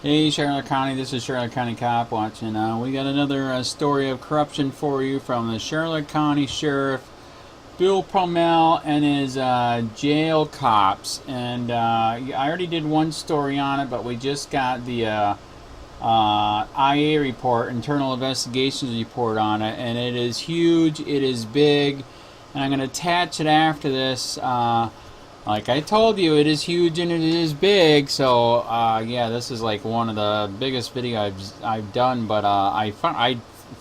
Hey Charlotte County, this is Charlotte County COPWATCH, and we got another story of corruption for you from the Charlotte County Sheriff Bill Prummell and his jail cops. And I already did one story on it, but we just got the IA report, internal investigations report on it, and it is huge, it is big, and I'm going to attach it after this. Like I told you, it is huge and it is big. So yeah, this is like one of the biggest videos I've done. But I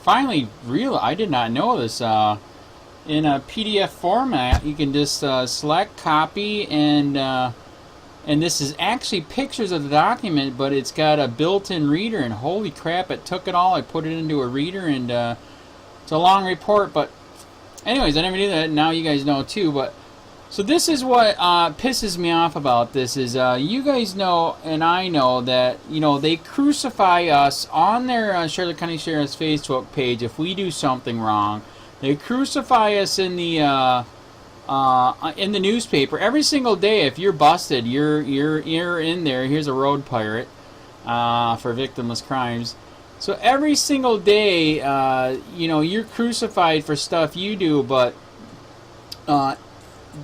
finally realized, I did not know this. In a PDF format, you can just select copy, and this is actually pictures of the document, but it's got a built-in reader. And holy crap, it took it all. I put it into a reader, and it's a long report. But anyways, I never knew that. Now you guys know too. But so this is what pisses me off about this is you guys know and I know that they crucify us on their Charlotte County Sheriff's Facebook page if we do something wrong. They crucify us in the newspaper every single day. If you're busted, you're in there. Here's a road pirate for victimless crimes. So every single day, you're crucified for stuff you do, but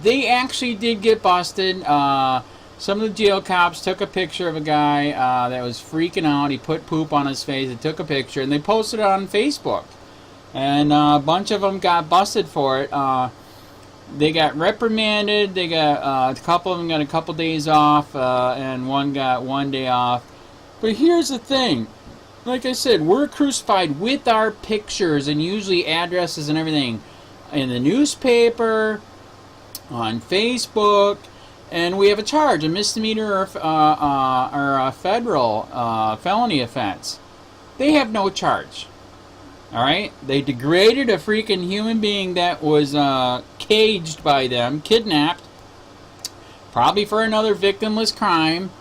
they actually did get busted. Some of the jail cops took a picture of a guy that was freaking out. He put poop on his face. They took a picture and they posted it on Facebook. And a bunch of them got busted for it. They got reprimanded. They got a couple of them got a couple days off, and one got 1 day off. But here's the thing. Like I said, we're crucified with our pictures and usually addresses and everything in the newspaper, on Facebook, and we have a charge, a misdemeanor or a federal felony offense. They have no charge. Alright? They degraded a freaking human being that was caged by them, kidnapped, probably for another victimless crime.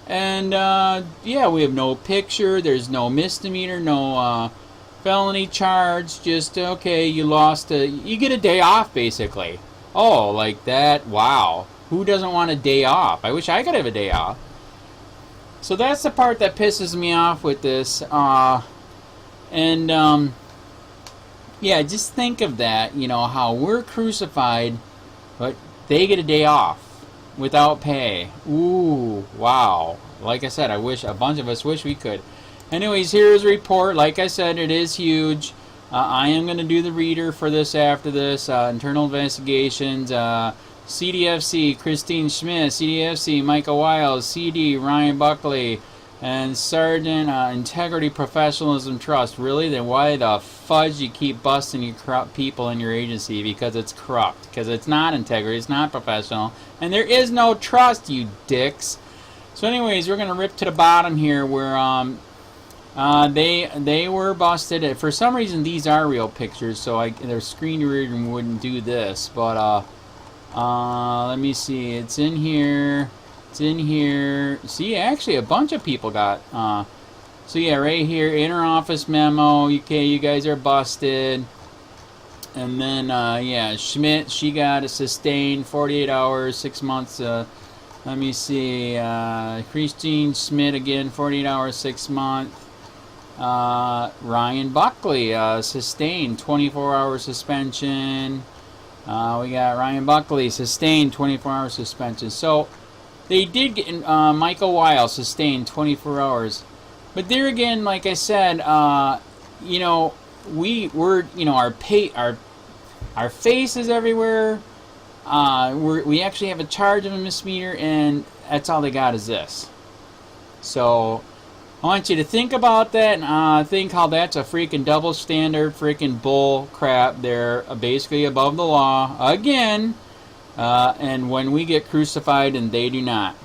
And yeah, we have no picture, there's no misdemeanor, no felony charge, just okay, you get a day off basically. Oh, like that? Wow. Who doesn't want a day off? I wish I could have a day off. So that's the part that pisses me off with this. Yeah, just think of that, how we're crucified, but they get a day off without pay. Ooh, wow. Like I said, I wish, a bunch of us wish we could. Anyways, here's a report. Like I said, it is huge. I am going to do the reader for this after this. Internal investigations. CDFC, Christine Schmidt. CDFC, Michael Wiles. CD, Ryan Buckley. And Sergeant, Integrity, Professionalism, Trust. Really? Then why the fudge you keep busting you corrupt people in your agency? Because it's corrupt. Because it's not integrity. It's not professional. And there is no trust, you dicks. So anyways, we're going to rip to the bottom here where they were busted. For some reason, these are real pictures, so their screen reader wouldn't do this. But let me see. It's in here. It's in here. See, actually, a bunch of people got. So yeah, right here, inter-office memo. Okay, you guys are busted. And then yeah, Schmidt, she got a sustained 48 hours, 6 months. Let me see. Christine Schmidt again, 48 hours, 6 months. Ryan Buckley, sustained 24-hour suspension. We got Ryan Buckley, sustained 24-hour suspension. So they did get Michael Wiles, sustained 24 hours. But there again, like I said, we're our face is everywhere. We actually have a charge of a misdemeanor, and that's all they got is this. So I want you to think about that and think how that's a freaking double standard, freaking bull crap. They're basically above the law again, and when we get crucified and they do not.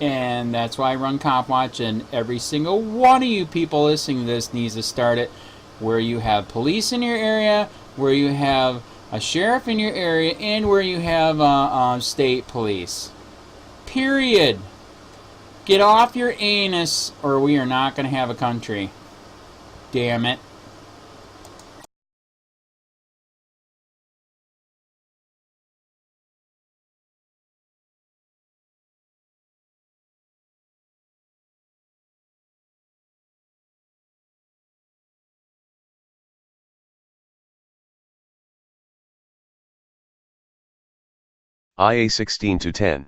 And that's why I run COPWATCH, and every single one of you people listening to this needs to start it where you have police in your area, where you have a sheriff in your area, and where you have state police. Period. Get off your anus, or we are not going to have a country. Damn it. IA 16-10.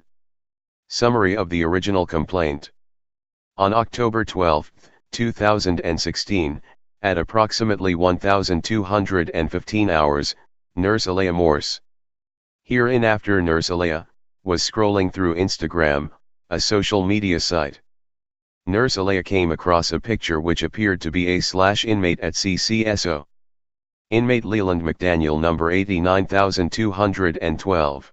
Summary of the original complaint. On October 12, 2016, at approximately 1215 hours, Nurse Alea Morse. Hereinafter Nurse Alea was scrolling through Instagram, a social media site. Nurse Alea came across a picture which appeared to be a/inmate at CCSO. Inmate Leland McDaniel number 89212.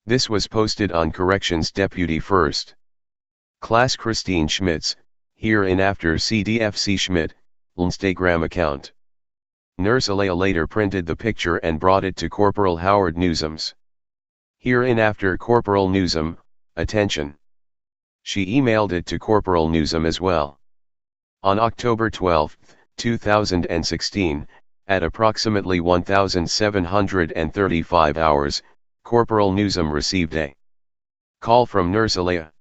This was posted on Corrections Deputy 1st Class Christine Schmidt's, hereinafter CDFC Schmidt, Instagram account. Nurse Alea later printed the picture and brought it to Corporal Howard Newsom's. Hereinafter Corporal Newsom, attention. She emailed it to Corporal Newsom as well. On October 12, 2016, at approximately 1735 hours, Corporal Newsom received a call from Nurse Alea.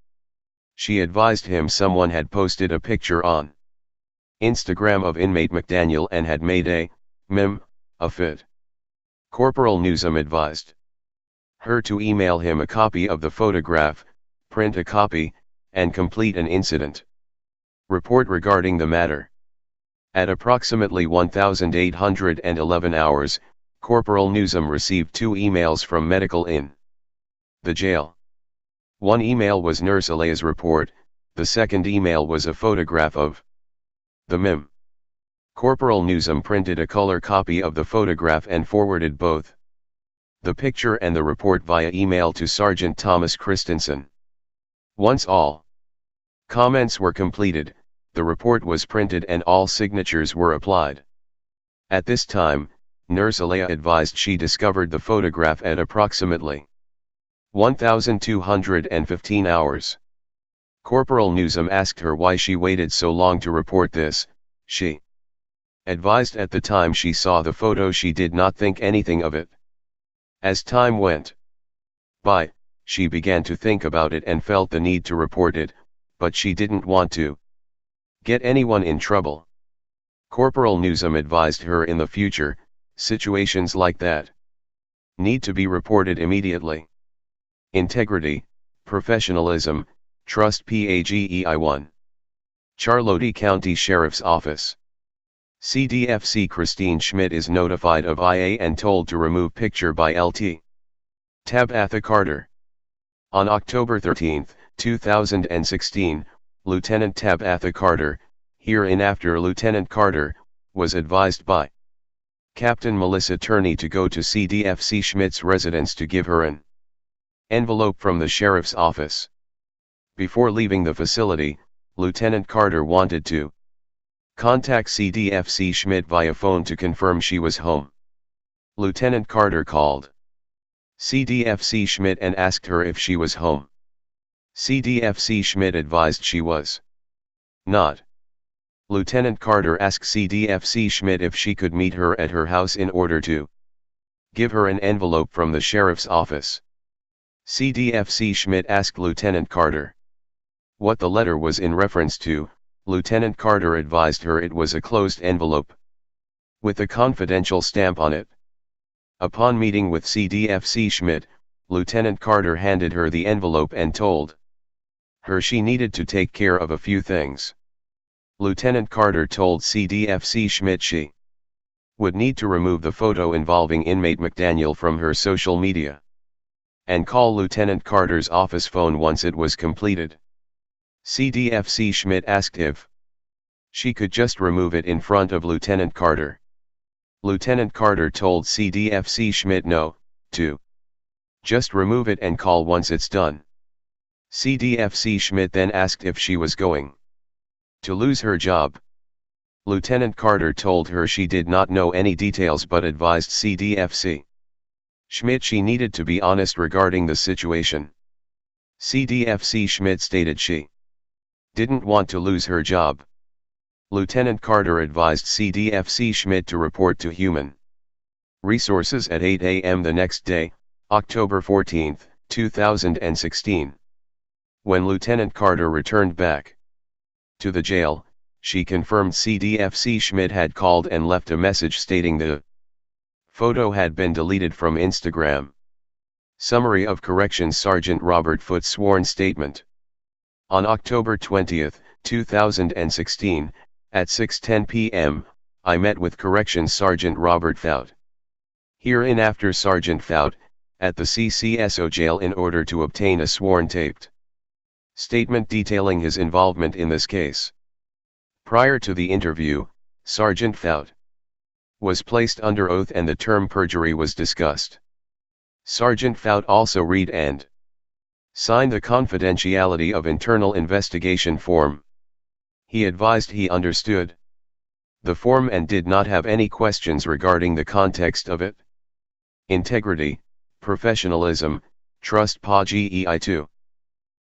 She advised him someone had posted a picture on Instagram of inmate McDaniel and had made a meme of it. Corporal Newsom advised her to email him a copy of the photograph, print a copy, and complete an incident report regarding the matter. At approximately 1811 hours, Corporal Newsom received 2 emails from medical in the jail. One email was Nurse Alea's report, the second email was a photograph of the meme. Corporal Newsom printed a color copy of the photograph and forwarded both the picture and the report via email to Sergeant Thomas Christensen. Once all comments were completed, the report was printed and all signatures were applied. At this time, Nurse Alea advised she discovered the photograph at approximately 1215 hours. Corporal Newsom asked her why she waited so long to report this. She advised at the time she saw the photo she did not think anything of it. As time went by, she began to think about it and felt the need to report it, but she didn't want to get anyone in trouble. Corporal Newsom advised her in the future, situations like that need to be reported immediately. Integrity, professionalism, trust. PAGEI 1. Charlotte County Sheriff's Office. CDFC Christine Schmidt is notified of IA and told to remove picture by LT. Tabitha Carter. On October 13, 2016, Lieutenant Tabitha Carter, hereinafter Lieutenant Carter, was advised by Captain Melissa Turney to go to CDFC Schmidt's residence to give her an envelope from the sheriff's office. Before leaving the facility, Lieutenant Carter wanted to contact CDFC Schmidt via phone to confirm she was home. Lieutenant Carter called CDFC Schmidt and asked her if she was home. CDFC Schmidt advised she was not. Lieutenant Carter asked CDFC Schmidt if she could meet her at her house in order to give her an envelope from the sheriff's office. CDFC Schmidt asked Lieutenant Carter what the letter was in reference to. Lieutenant Carter advised her it was a closed envelope with a confidential stamp on it. Upon meeting with CDFC Schmidt, Lieutenant Carter handed her the envelope and told her she needed to take care of a few things. Lieutenant Carter told CDFC Schmidt she would need to remove the photo involving inmate McDaniel from her social media and call Lieutenant Carter's office phone once it was completed. CDFC Schmidt asked if she could just remove it in front of Lieutenant Carter. Lieutenant Carter told CDFC Schmidt no, to just remove it and call once it's done. CDFC Schmidt then asked if she was going to lose her job. Lieutenant Carter told her she did not know any details but advised CDFC Schmidt she needed to be honest regarding the situation. CDFC Schmidt stated she didn't want to lose her job. Lieutenant Carter advised CDFC Schmidt to report to Human Resources at 8 a.m. the next day, October 14, 2016. When Lieutenant Carter returned back to the jail, she confirmed CDFC Schmidt had called and left a message stating the photo had been deleted from Instagram. Summary of Corrections Sergeant Robert Foote's sworn statement. On October 20, 2016, at 6:10 p.m., I met with Corrections Sergeant Robert Foute. Hereinafter Sergeant Foute, at the CCSO jail in order to obtain a sworn taped statement detailing his involvement in this case. Prior to the interview, Sergeant Foute was placed under oath and the term perjury was discussed. Sergeant Foute also read and signed the confidentiality of internal investigation form. He advised he understood the form and did not have any questions regarding the context of it. Integrity, professionalism, trust PA GEI2.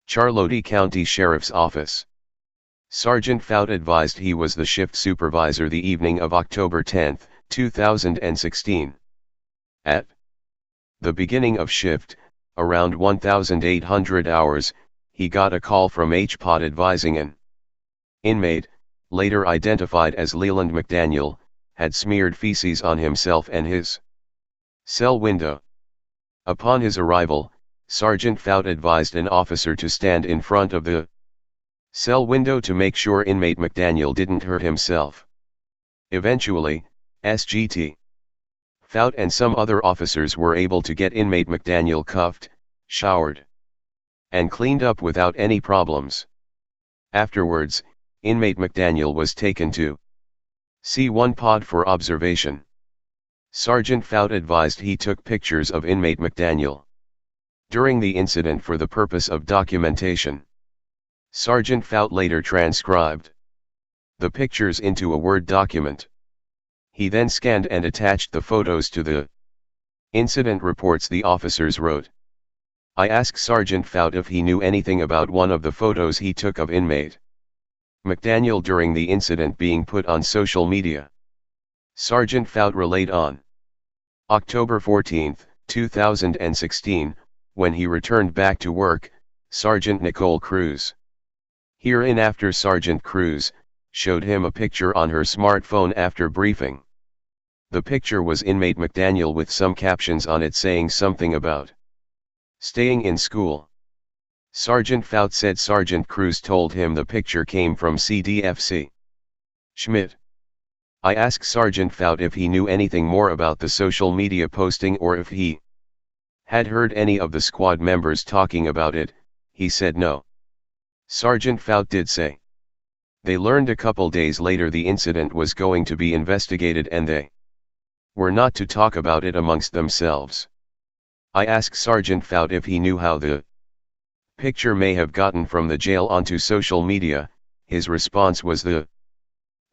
Charlotte County Sheriff's Office. Sergeant Foute advised he was the shift supervisor the evening of October 10, 2016. At the beginning of shift, around 1800 hours, he got a call from HPOD advising an inmate, later identified as Leland McDaniel, had smeared feces on himself and his cell window. Upon his arrival, Sergeant Foute advised an officer to stand in front of the cell window to make sure inmate McDaniel didn't hurt himself. Eventually, SGT Foute and some other officers were able to get inmate McDaniel cuffed, showered, and cleaned up without any problems. Afterwards, inmate McDaniel was taken to C1 pod for observation. Sergeant Foute advised he took pictures of inmate McDaniel during the incident for the purpose of documentation. Sergeant Foute later transcribed the pictures into a Word document. He then scanned and attached the photos to the incident reports the officers wrote. I asked Sergeant Foute if he knew anything about one of the photos he took of inmate McDaniel during the incident being put on social media. Sergeant Foute relayed on October 14, 2016, when he returned back to work, Sergeant Nicole Cruz. Hereinafter Sergeant Cruz showed him a picture on her smartphone after briefing. The picture was inmate McDaniel with some captions on it saying something about staying in school. Sergeant Foute said Sergeant Cruz told him the picture came from CDFC Schmidt. I asked Sergeant Foute if he knew anything more about the social media posting or if he had heard any of the squad members talking about it. He said no. Sergeant Foute did say they learned a couple days later the incident was going to be investigated and they were not to talk about it amongst themselves. I asked Sergeant Foute if he knew how the picture may have gotten from the jail onto social media. His response was the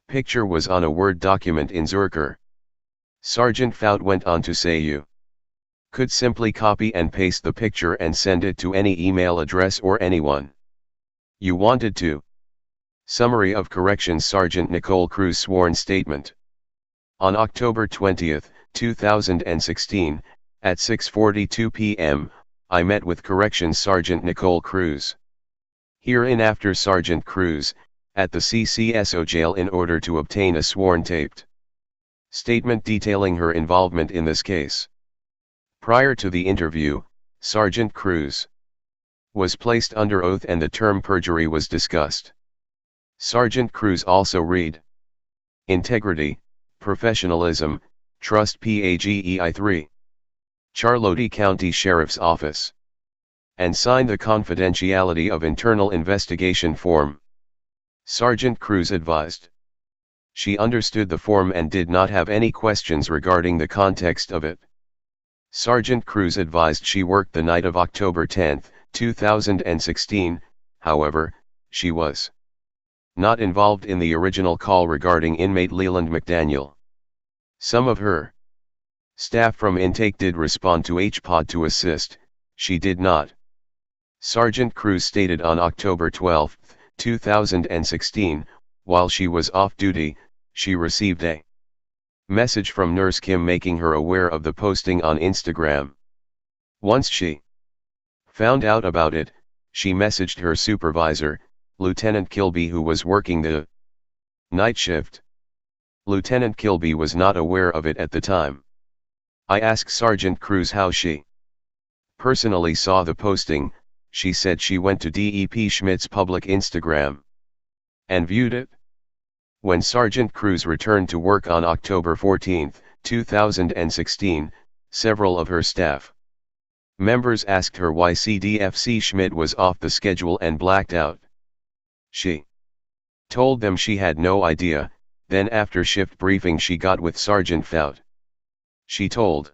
picture was on a Word document in Zurcher. Sergeant Foute went on to say you could simply copy and paste the picture and send it to any email address or anyone you wanted to. Summary of Corrections Sergeant Nicole Cruz sworn statement. On October 20, 2016, at 6:42 p.m., I met with Corrections Sergeant Nicole Cruz. Hereinafter Sergeant Cruz, at the CCSO jail in order to obtain a sworn taped statement detailing her involvement in this case. Prior to the interview, Sergeant Cruz was placed under oath and the term perjury was discussed. Sergeant Cruz also read integrity, professionalism, trust PAGEI3. Charlotte County Sheriff's Office. And signed the confidentiality of internal investigation form. Sergeant Cruz advised she understood the form and did not have any questions regarding the context of it. Sergeant Cruz advised she worked the night of October 10, 2016, however, she was not involved in the original call regarding inmate Leland McDaniel. Some of her staff from intake did respond to HPOD to assist, she did not. Sergeant Cruz stated on October 12, 2016, while she was off duty, she received a message from Nurse Kim making her aware of the posting on Instagram. Once she found out about it, she messaged her supervisor, Lieutenant Kilby, who was working the night shift. Lieutenant Kilby was not aware of it at the time. I asked Sergeant Cruz how she personally saw the posting. She said she went to DEP Schmidt's public Instagram and viewed it. When Sergeant Cruz returned to work on October 14, 2016, several of her staff members asked her why CDFC Schmidt was off the schedule and blacked out. She told them she had no idea. Then after shift briefing she got with Sergeant Fout. She told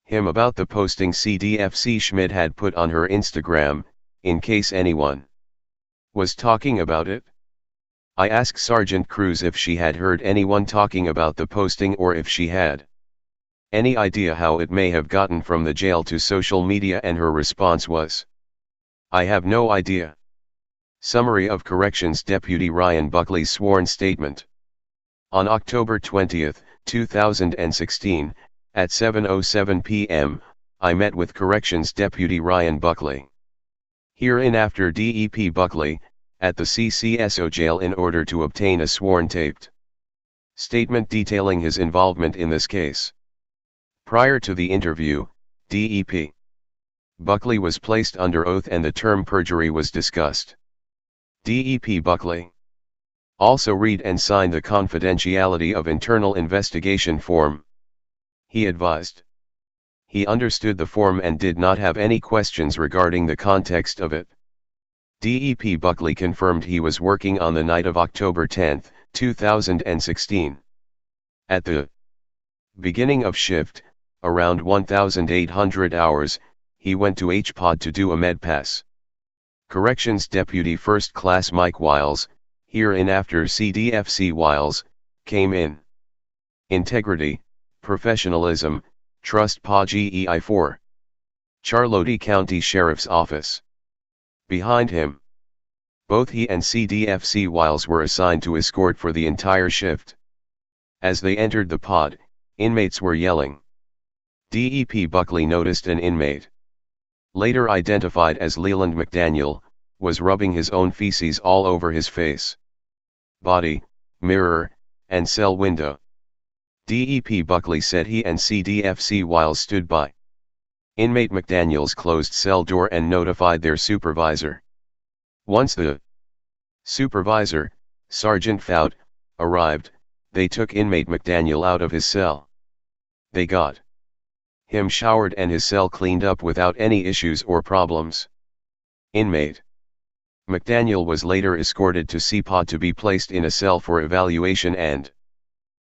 him about the posting CDFC Schmidt had put on her Instagram, in case anyone was talking about it. I asked Sergeant Cruz if she had heard anyone talking about the posting or if she had any idea how it may have gotten from the jail to social media, and her response was, "I have no idea." Summary of Corrections Deputy Ryan Buckley's sworn statement. On October 20, 2016, at 7:07 p.m., I met with Corrections Deputy Ryan Buckley. Hereinafter DEP Buckley, at the CCSO jail in order to obtain a sworn taped statement detailing his involvement in this case. Prior to the interview, DEP Buckley was placed under oath and the term perjury was discussed. DEP Buckley also read and signed the confidentiality of internal investigation form. He advised he understood the form and did not have any questions regarding the context of it. DEP Buckley confirmed he was working on the night of October 10, 2016. At the beginning of shift, around 1800 hours, he went to HPOD to do a med pass. Corrections Deputy First Class Mike Wiles, hereinafter CDFC Wiles, came in. Integrity, professionalism, trust PA GEI 4. Charlotte County Sheriff's Office. Behind him. Both he and CDFC Wiles were assigned to escort for the entire shift. As they entered the pod, inmates were yelling. DEP Buckley noticed an inmate, later identified as Leland McDaniel, was rubbing his own feces all over his face, body, mirror, and cell window. DEP Buckley said he and CDFC Wiles stood by inmate McDaniel's closed cell door and notified their supervisor. Once the supervisor, Sergeant Fout, arrived, they took inmate McDaniel out of his cell. They got him showered and his cell cleaned up without any issues or problems. Inmate McDaniel was later escorted to CPOD to be placed in a cell for evaluation and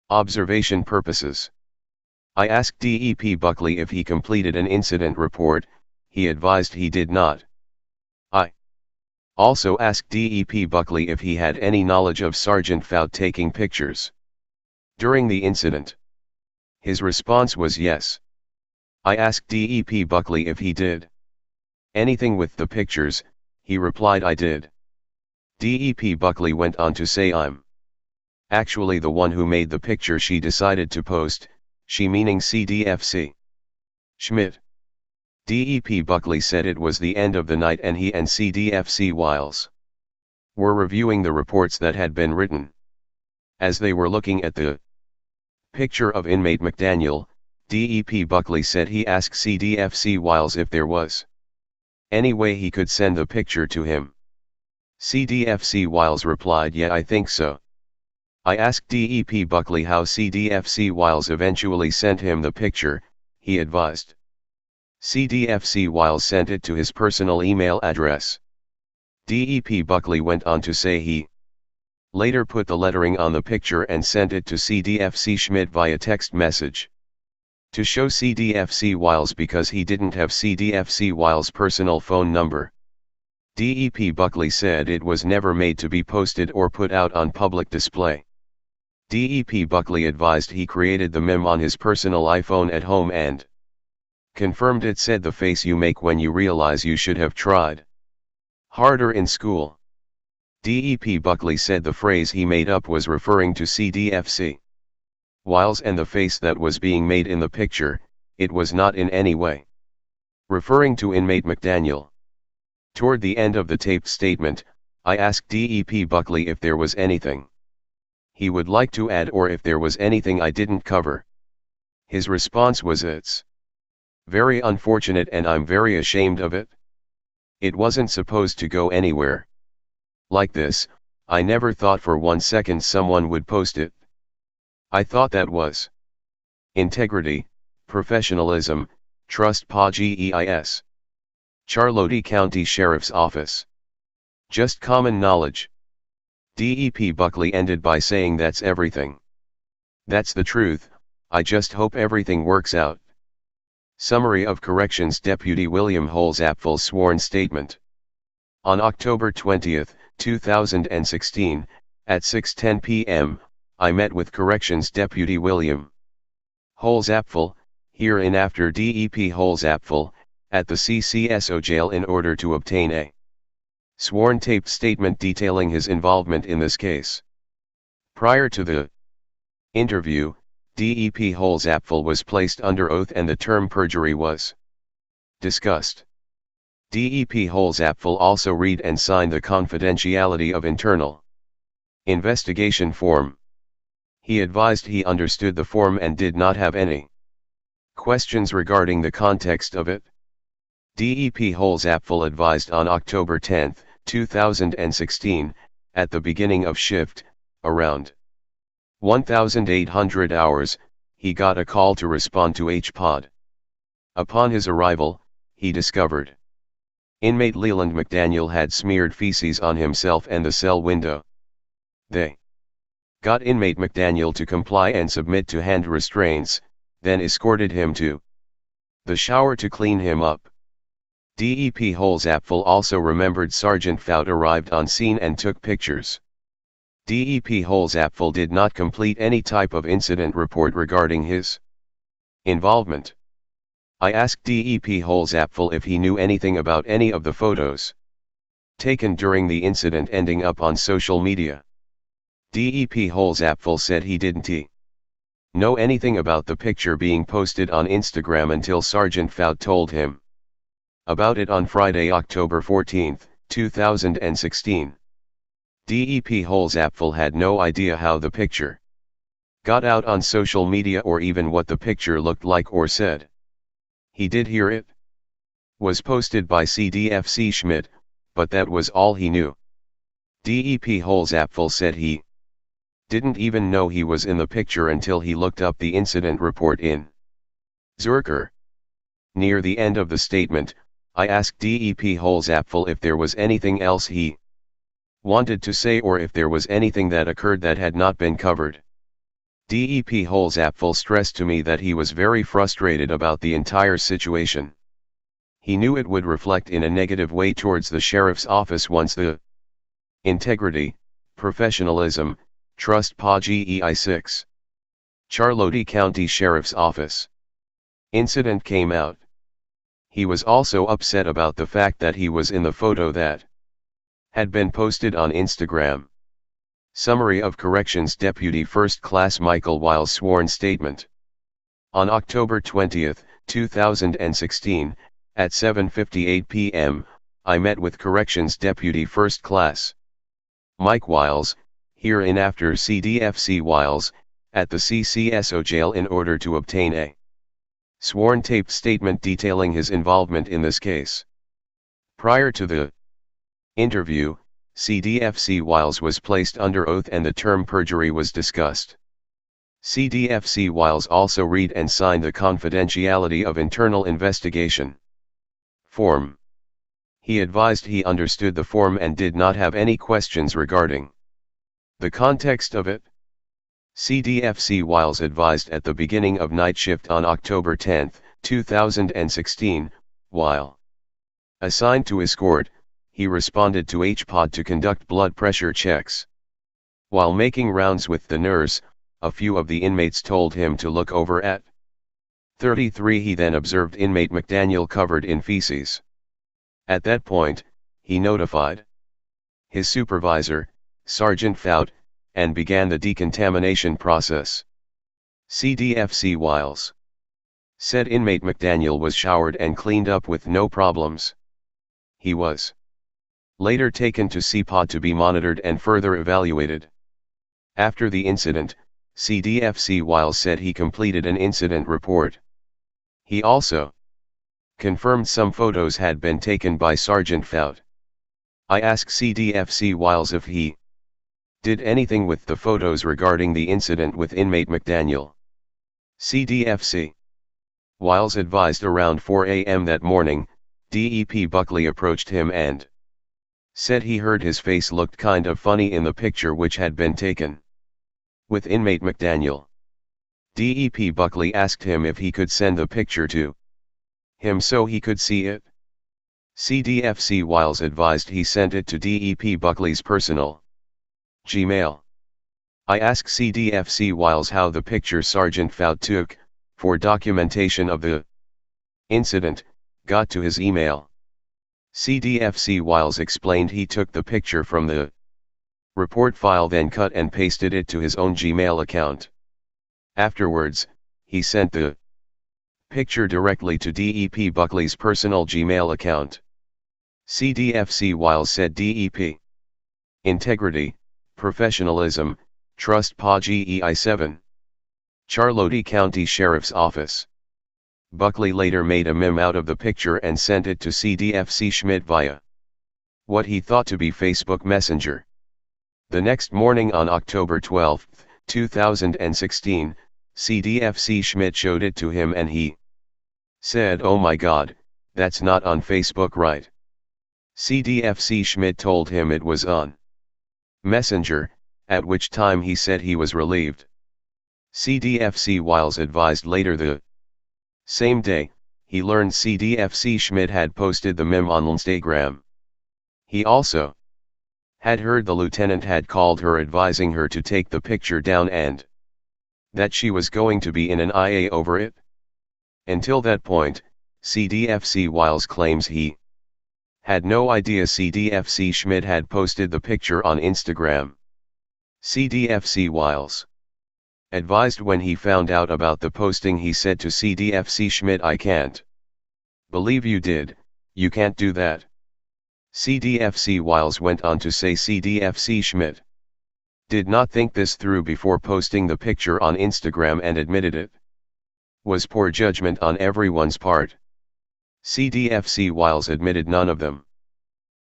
observation purposes. I asked DEP Buckley if he completed an incident report. He advised he did not. I also asked DEP Buckley if he had any knowledge of Sergeant Fout taking pictures during the incident. His response was yes. I asked DEP Buckley if he did anything with the pictures. He replied I did. DEP Buckley went on to say I'm actually the one who made the picture she decided to post, she meaning CDFC Schmidt. DEP Buckley said it was the end of the night and he and CDFC Wiles were reviewing the reports that had been written. As they were looking at the picture of inmate McDaniel, DEP Buckley said he asked CDFC Wiles if there was any way he could send the picture to him. CDFC Wiles replied, "Yeah, I think so." I asked DEP Buckley how CDFC Wiles eventually sent him the picture. He advised CDFC Wiles sent it to his personal email address. DEP Buckley went on to say he later put the lettering on the picture and sent it to CDFC Schmidt via text message to show CDFC Wiles because he didn't have CDFC Wiles' personal phone number. DEP Buckley said it was never made to be posted or put out on public display. DEP Buckley advised he created the meme on his personal iPhone at home and confirmed it said the face you make when you realize you should have tried harder in school. DEP Buckley said the phrase he made up was referring to CDFC Wiles and the face that was being made in the picture. It was not in any way referring to inmate McDaniel. Toward the end of the taped statement, I asked DEP Buckley if there was anything he would like to add or if there was anything I didn't cover. His response was, "It's Very unfortunate, and I'm very ashamed of it. It wasn't supposed to go anywhere like this. I never thought for 1 second someone would post it. I thought that was integrity, professionalism, trust PUNTA. Charlotte County Sheriff's Office. Just common knowledge. DEP Buckley ended by saying, "That's everything. That's the truth. I just hope everything works out." Summary of Corrections Deputy William Holzapfel's sworn statement. On October 20, 2016, at 6:10 p.m., I met with Corrections Deputy William Holzapfel, hereinafter DEP Holzapfel, at the CCSO jail in order to obtain a sworn taped statement detailing his involvement in this case. Prior to the interview, DEP Holzapfel was placed under oath and the term perjury was discussed. DEP Holzapfel also read and signed the confidentiality of internal investigation form. He advised he understood the form and did not have any questions regarding the context of it. DEP Holzapfel advised on October 10, 2016, at the beginning of shift, around 1800 hours, he got a call to respond to HPOD. Upon his arrival, he discovered inmate Leland McDaniel had smeared feces on himself and the cell window. They got inmate McDaniel to comply and submit to hand restraints, then escorted him to the shower to clean him up. DEP Holzapfel also remembered Sergeant Fout arrived on scene and took pictures. DEP Holzapfel did not complete any type of incident report regarding his involvement. I asked DEP Holzapfel if he knew anything about any of the photos taken during the incident ending up on social media. DEP Holzapfel said he didn't know anything about the picture being posted on Instagram until Sergeant Fout told him about it on Friday, October 14, 2016. DEP Holzapfel had no idea how the picture got out on social media or even what the picture looked like or said. He did hear it was posted by CDFC Schmidt, but that was all he knew. DEP Holzapfel said he didn't even know he was in the picture until he looked up the incident report in Zurcher. Near the end of the statement, I asked DEP Holzapfel if there was anything else he wanted to say or if there was anything that occurred that had not been covered. DEP Holzapfel stressed to me that he was very frustrated about the entire situation. He knew it would reflect in a negative way towards the sheriff's office once the integrity, professionalism, trust PUNTA 6 Charlotte County Sheriff's Office incident came out. He was also upset about the fact that he was in the photo that had been posted on Instagram. Summary of Corrections Deputy First Class Michael Wiles' sworn statement. On October 20, 2016, at 7:58 p.m., I met with Corrections Deputy First Class Mike Wiles, hereinafter CDFC Wiles, at the CCSO jail in order to obtain a sworn taped statement detailing his involvement in this case. Prior to the interview, CDFC Wiles was placed under oath and the term perjury was discussed. CDFC Wiles also read and signed the confidentiality of internal investigation form. He advised he understood the form and did not have any questions regarding the context of it. CDFC Wiles advised at the beginning of night shift on October 10, 2016, while assigned to escort, he responded to HPOD to conduct blood pressure checks. While making rounds with the nurse, a few of the inmates told him to look over at 33. He then observed inmate McDaniel covered in feces. At that point, he notified his supervisor, Sergeant Fout, and began the decontamination process. CDFC Wiles said inmate McDaniel was showered and cleaned up with no problems. He was later taken to CPOD to be monitored and further evaluated. After the incident, CDFC Wiles said he completed an incident report. He also confirmed some photos had been taken by Sergeant Fout. I asked CDFC Wiles if he did anything with the photos regarding the incident with inmate McDaniel. CDFC Wiles advised around 4 a.m. that morning, DEP Buckley approached him and said he heard his face looked kind of funny in the picture which had been taken with inmate McDaniel. DEP Buckley asked him if he could send the picture to him so he could see it. CDFC Wiles advised he sent it to DEP Buckley's personal Gmail. I asked CDFC Wiles how the picture Sergeant Fout took, for documentation of the incident, got to his email. CDFC Wiles explained he took the picture from the report file, then cut and pasted it to his own Gmail account. Afterwards, he sent the picture directly to DEP Buckley's personal Gmail account. CDFC Wiles said DEP integrity, professionalism, trust PA GEI 7. Charlotte County Sheriff's Office. Buckley later made a meme out of the picture and sent it to CDFC Schmidt via what he thought to be Facebook Messenger. The next morning on October 12, 2016, CDFC Schmidt showed it to him and he said, "Oh my God, that's not on Facebook, right?" CDFC Schmidt told him it was on Messenger, at which time he said he was relieved. CDFC Wiles advised later the same day, he learned CDFC Schmidt had posted the meme on Instagram. He also had heard the lieutenant had called her advising her to take the picture down and that she was going to be in an IA over it. Until that point, CDFC Wiles claims he had no idea CDFC Schmidt had posted the picture on Instagram. CDFC Wiles advised when he found out about the posting, he said to CDFC Schmidt, "I can't believe you did, you can't do that." CDFC Wiles went on to say CDFC Schmidt did not think this through before posting the picture on Instagram and admitted it was poor judgment on everyone's part. CDFC Wiles admitted none of them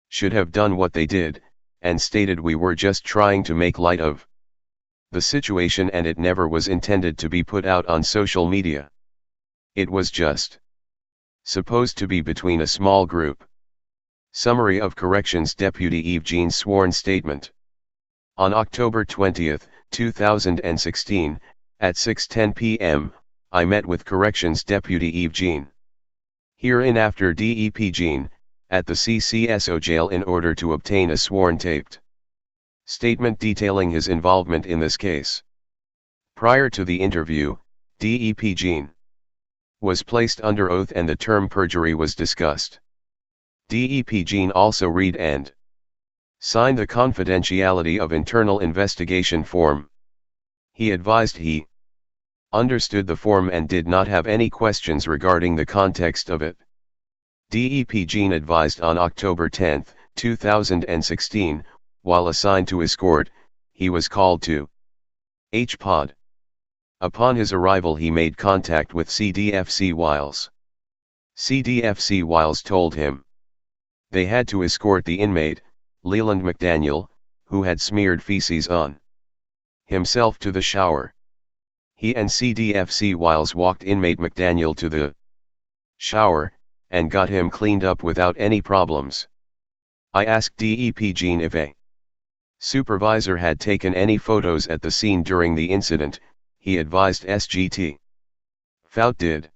should have done what they did, and stated, "We were just trying to make light of the situation and it never was intended to be put out on social media. It was just supposed to be between a small group." Summary of Corrections Deputy Eve Jean's sworn statement. On October 20, 2016, at 6:10 p.m., I met with Corrections Deputy Eve Jean. Hereinafter DEP Jean, at the CCSO jail in order to obtain a sworn taped statement detailing his involvement in this case. Prior to the interview, DEP Jean was placed under oath and the term perjury was discussed. DEP Jean also read and signed the confidentiality of internal investigation form. He advised he understood the form and did not have any questions regarding the context of it. DEP Jean advised on October 10, 2016, while assigned to escort, he was called to H-Pod. Upon his arrival he made contact with CDFC Wiles. CDFC Wiles told him they had to escort the inmate, Leland McDaniel, who had smeared feces on himself, to the shower. He and CDFC Wiles walked inmate McDaniel to the shower, and got him cleaned up without any problems. I asked DEP Jean if a supervisor had taken any photos at the scene during the incident. He advised SGT Fout did.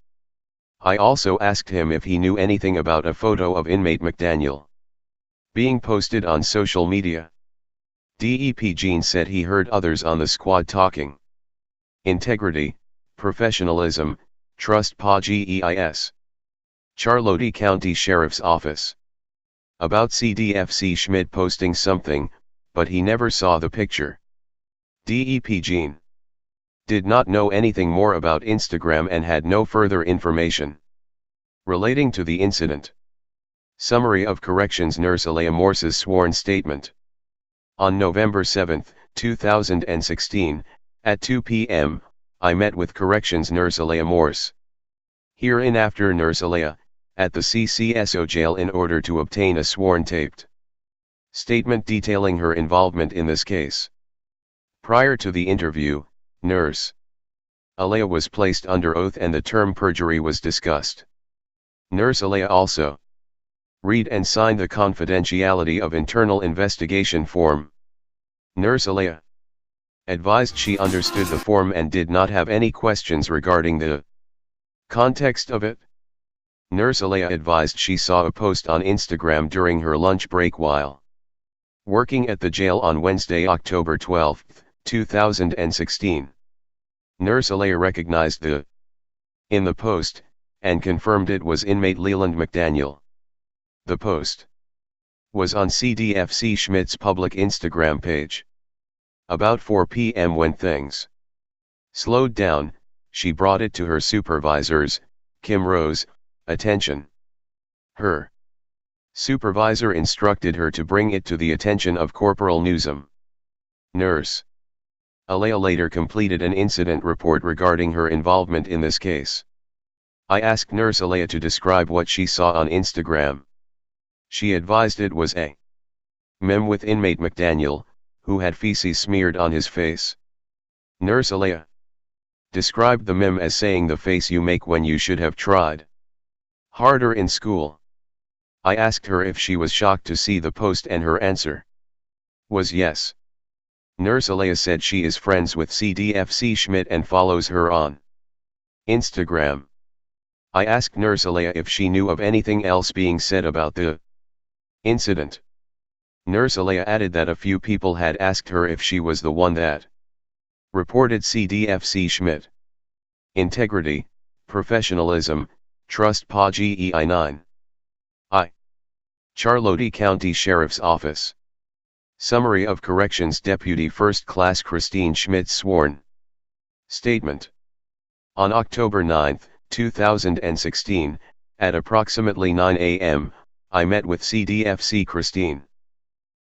I also asked him if he knew anything about a photo of inmate McDaniel being posted on social media. DEP Jean said he heard others on the squad talking integrity, professionalism, trust PA GEIS. Charlotte County Sheriff's Office about CDFC Schmidt posting something, but he never saw the picture. DEP Jean did not know anything more about Instagram and had no further information relating to the incident. Summary of Corrections Nurse Alea Morse's sworn statement. On November 7, 2016, at 2 p.m., I met with Corrections Nurse Alea Morse. Hereinafter Nurse Alea, at the CCSO jail in order to obtain a sworn taped statement detailing her involvement in this case. Prior to the interview, Nurse Alea was placed under oath and the term perjury was discussed. Nurse Alea also read and signed the confidentiality of internal investigation form. Nurse Alea advised she understood the form and did not have any questions regarding the context of it. Nurse Alea advised she saw a post on Instagram during her lunch break while working at the jail on Wednesday, October 12, 2016. Nurse Alea recognized in the post, and confirmed it was inmate Leland McDaniel. The post was on CDFC Schmidt's public Instagram page. About 4 p.m. when things slowed down, she brought it to her supervisors, Kim Rose, attention. Her supervisor instructed her to bring it to the attention of Corporal Newsom. Nurse Alea later completed an incident report regarding her involvement in this case. I asked Nurse Alea to describe what she saw on Instagram. She advised it was a meme with inmate McDaniel, who had feces smeared on his face. Nurse Alea described the meme as saying the face you make when you should have tried harder in school. I asked her if she was shocked to see the post and her answer was yes. Nurse Alea said she is friends with CDFC Schmidt and follows her on Instagram. I asked Nurse Alea if she knew of anything else being said about the incident. Nurse Alea added that a few people had asked her if she was the one that reported CDFC Schmidt. Integrity, professionalism, trust PA GEI 9. I. Charlotte County Sheriff's Office. Summary of Corrections Deputy First Class Christine Schmidt sworn statement. On October 9, 2016, at approximately 9 a.m., I met with CDFC Christine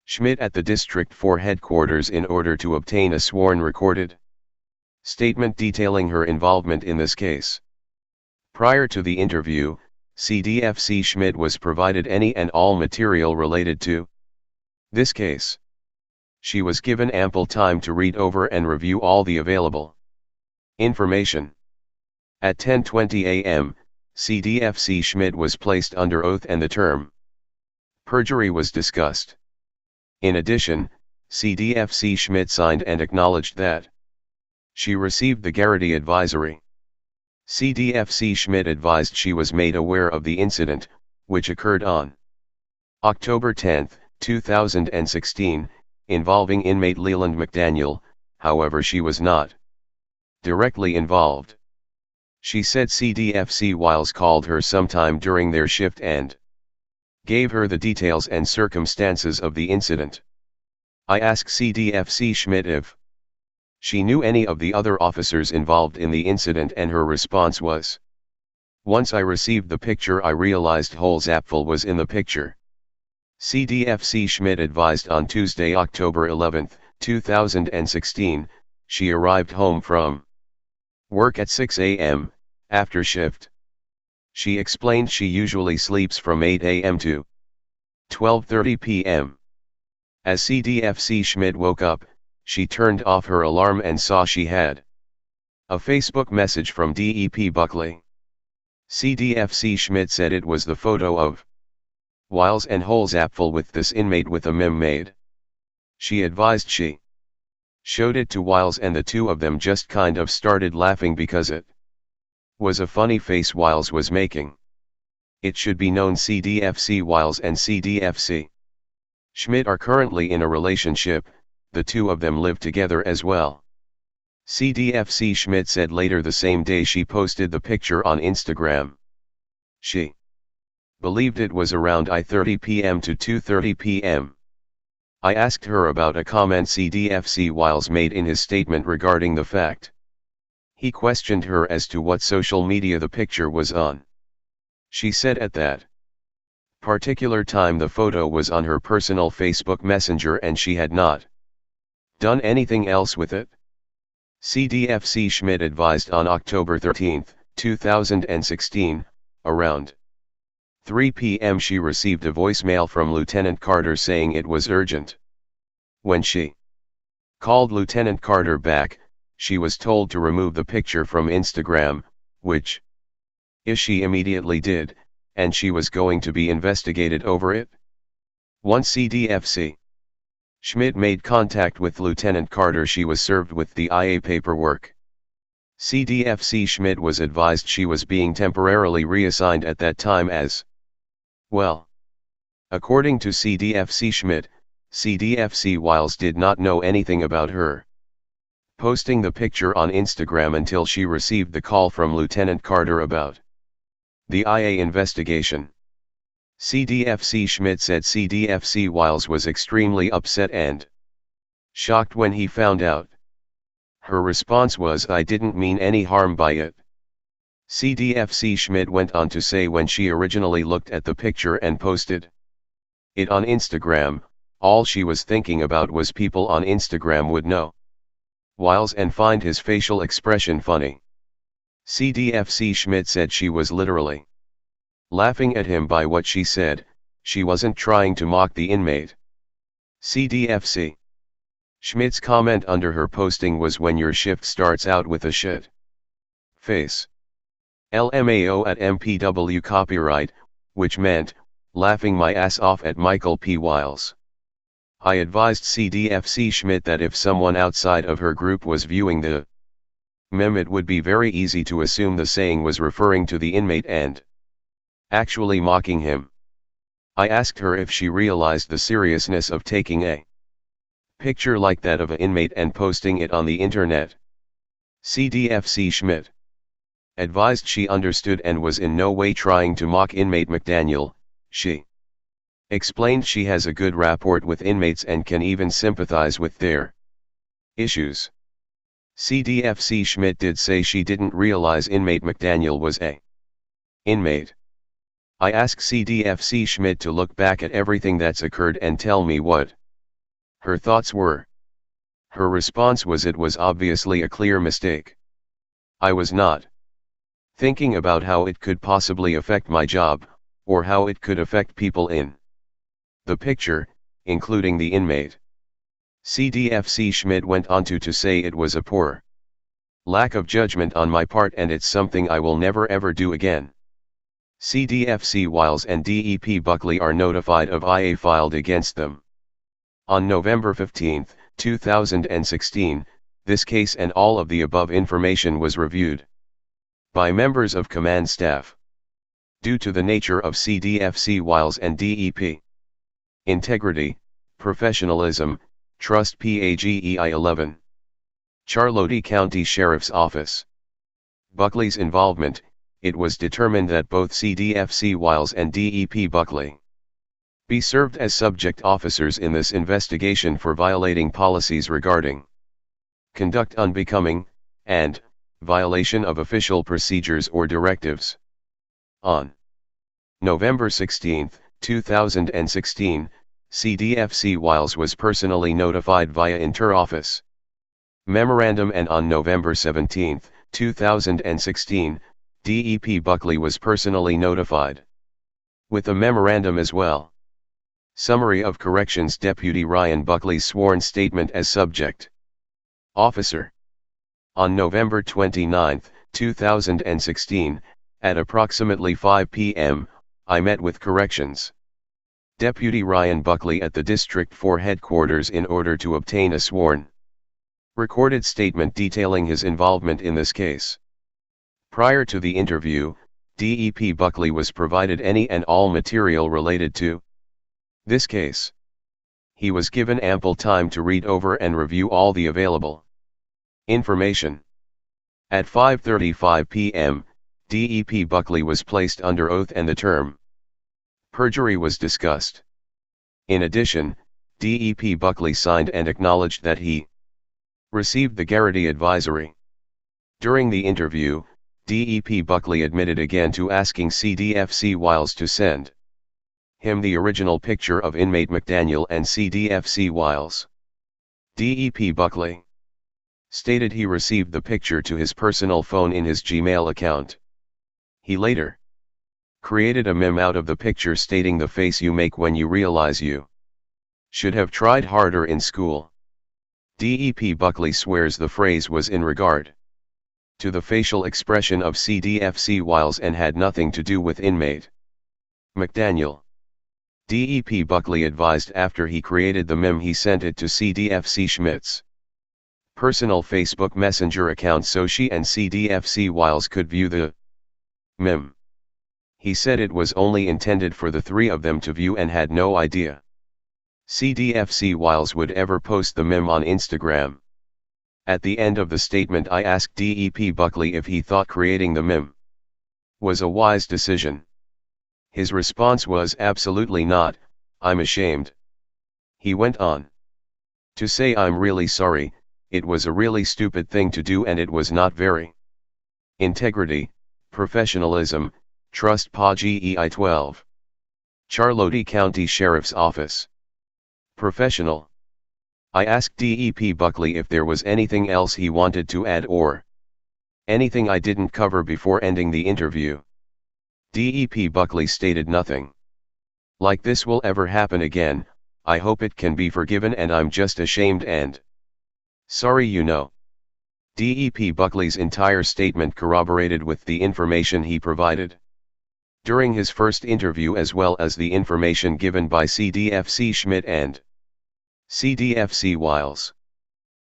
Schmidt at the District 4 headquarters in order to obtain a sworn recorded statement detailing her involvement in this case. Prior to the interview, CDFC Schmidt was provided any and all material related to this case. She was given ample time to read over and review all the available information. At 10:20 a.m., CDFC Schmidt was placed under oath and the term perjury was discussed. In addition, CDFC Schmidt signed and acknowledged that she received the Garrity advisory. CDFC Schmidt advised she was made aware of the incident, which occurred on October 10, 2016, involving inmate Leland McDaniel, however she was not directly involved. She said CDFC Wiles called her sometime during their shift and gave her the details and circumstances of the incident. I asked CDFC Schmidt if she knew any of the other officers involved in the incident and her response was, "Once I received the picture I realized Holzapfel was in the picture." CDFC Schmidt advised on Tuesday, October 11, 2016, she arrived home from work at 6 a.m., after shift. She explained she usually sleeps from 8 a.m. to 12:30 p.m. As CDFC Schmidt woke up, she turned off her alarm and saw she had a Facebook message from DEP Buckley. CDFC Schmidt said it was the photo of Wiles and Holzapfel with this inmate with a meme made. She advised she showed it to Wiles and the two of them just kind of started laughing because it was a funny face Wiles was making. It should be known CDFC Wiles and CDFC Schmidt are currently in a relationship, the two of them live together as well. CDFC Schmidt said later the same day she posted the picture on Instagram. She believed it was around 1:30 p.m. to 2:30 p.m. I asked her about a comment CDFC Wiles made in his statement regarding the fact. He questioned her as to what social media the picture was on. She said at that particular time the photo was on her personal Facebook Messenger and she had not done anything else with it. CDFC Schmidt advised on October 13, 2016, around 3 p.m. she received a voicemail from Lieutenant Carter saying it was urgent. When she called Lieutenant Carter back, she was told to remove the picture from Instagram, which she immediately did, and she was going to be investigated over it. Once CDFC Schmidt made contact with Lieutenant Carter, she was served with the IA paperwork. CDFC Schmidt was advised she was being temporarily reassigned at that time as well. According to CDFC Schmidt, CDFC Wiles did not know anything about her posting the picture on Instagram until she received the call from Lieutenant Carter about the IA investigation. CDFC Schmidt said CDFC Wiles was extremely upset and shocked when he found out. Her response was, "I didn't mean any harm by it." CDFC Schmidt went on to say when she originally looked at the picture and posted it on Instagram, all she was thinking about was people on Instagram would know Wiles and find his facial expression funny. CDFC Schmidt said she was literally laughing at him by what she said, she wasn't trying to mock the inmate. CDFC Schmidt's comment under her posting was, "When your shift starts out with a shit face. LMAO at MPW copyright," which meant, laughing my ass off at Michael P. Wiles. I advised CDFC Schmidt that if someone outside of her group was viewing the meme, it would be very easy to assume the saying was referring to the inmate and actually mocking him. I asked her if she realized the seriousness of taking a picture like that of an inmate and posting it on the internet. CDFC Schmidt advised she understood and was in no way trying to mock inmate McDaniel. She explained she has a good rapport with inmates and can even sympathize with their issues. CDFC Schmidt did say she didn't realize inmate McDaniel was a inmate. I asked CDFC Schmidt to look back at everything that's occurred and tell me what her thoughts were. Her response was, "It was obviously a clear mistake. I was not thinking about how it could possibly affect my job, or how it could affect people in the picture, including the inmate." CDFC Schmidt went on to say, "It was a poor lack of judgment on my part and it's something I will never ever do again." CDFC Wiles and DEP Buckley are notified of IA filed against them. On November 15, 2016, this case and all of the above information was reviewed by members of command staff. Due to the nature of CDFC Wiles and DEP integrity, professionalism, trust, PAGEI 11. Charlotte County Sheriff's Office. Buckley's involvement, it was determined that both CDFC Wiles and DEP Buckley be served as subject officers in this investigation for violating policies regarding conduct unbecoming, and violation of official procedures or directives. On November 16, 2016, CDFC Wiles was personally notified via inter-office memorandum, and on November 17, 2016, DEP Buckley was personally notified with a memorandum as well. Summary of Corrections Deputy Ryan Buckley's sworn statement as subject officer. On November 29, 2016, at approximately 5 p.m., I met with Corrections Deputy Ryan Buckley at the District 4 headquarters in order to obtain a sworn recorded statement detailing his involvement in this case. Prior to the interview, DEP Buckley was provided any and all material related to this case. He was given ample time to read over and review all the available information. At 5:35 p.m., DEP Buckley was placed under oath and the term perjury was discussed. In addition, DEP Buckley signed and acknowledged that he received the Garrity advisory. During the interview, DEP Buckley admitted again to asking CDFC Wiles to send him the original picture of inmate McDaniel and CDFC Wiles. DEP Buckley stated he received the picture to his personal phone in his Gmail account. He later Created a meme out of the picture stating the face you make when you realize you should have tried harder in school. DEP Buckley swears the phrase was in regard to the facial expression of CDFC Wiles and had nothing to do with inmate McDaniel. DEP Buckley advised after he created the meme he sent it to CDFC Schmidt's personal Facebook Messenger account so she and CDFC Wiles could view the meme. He said it was only intended for the three of them to view and had no idea CDFC Wiles would ever post the meme on Instagram. At the end of the statement I asked DEP Buckley if he thought creating the meme was a wise decision. His response was absolutely not, I'm ashamed. He went on to say I'm really sorry, it was a really stupid thing to do and it was not very integrity, professionalism, trust PA GEI 12. Charlotte County Sheriff's Office. Professional. I asked DEP Buckley if there was anything else he wanted to add or anything I didn't cover before ending the interview. DEP Buckley stated nothing like this will ever happen again, I hope it can be forgiven and I'm just ashamed and sorry you know. DEP Buckley's entire statement corroborated with the information he provided during his first interview as well as the information given by CDFC Schmidt and CDFC Wiles.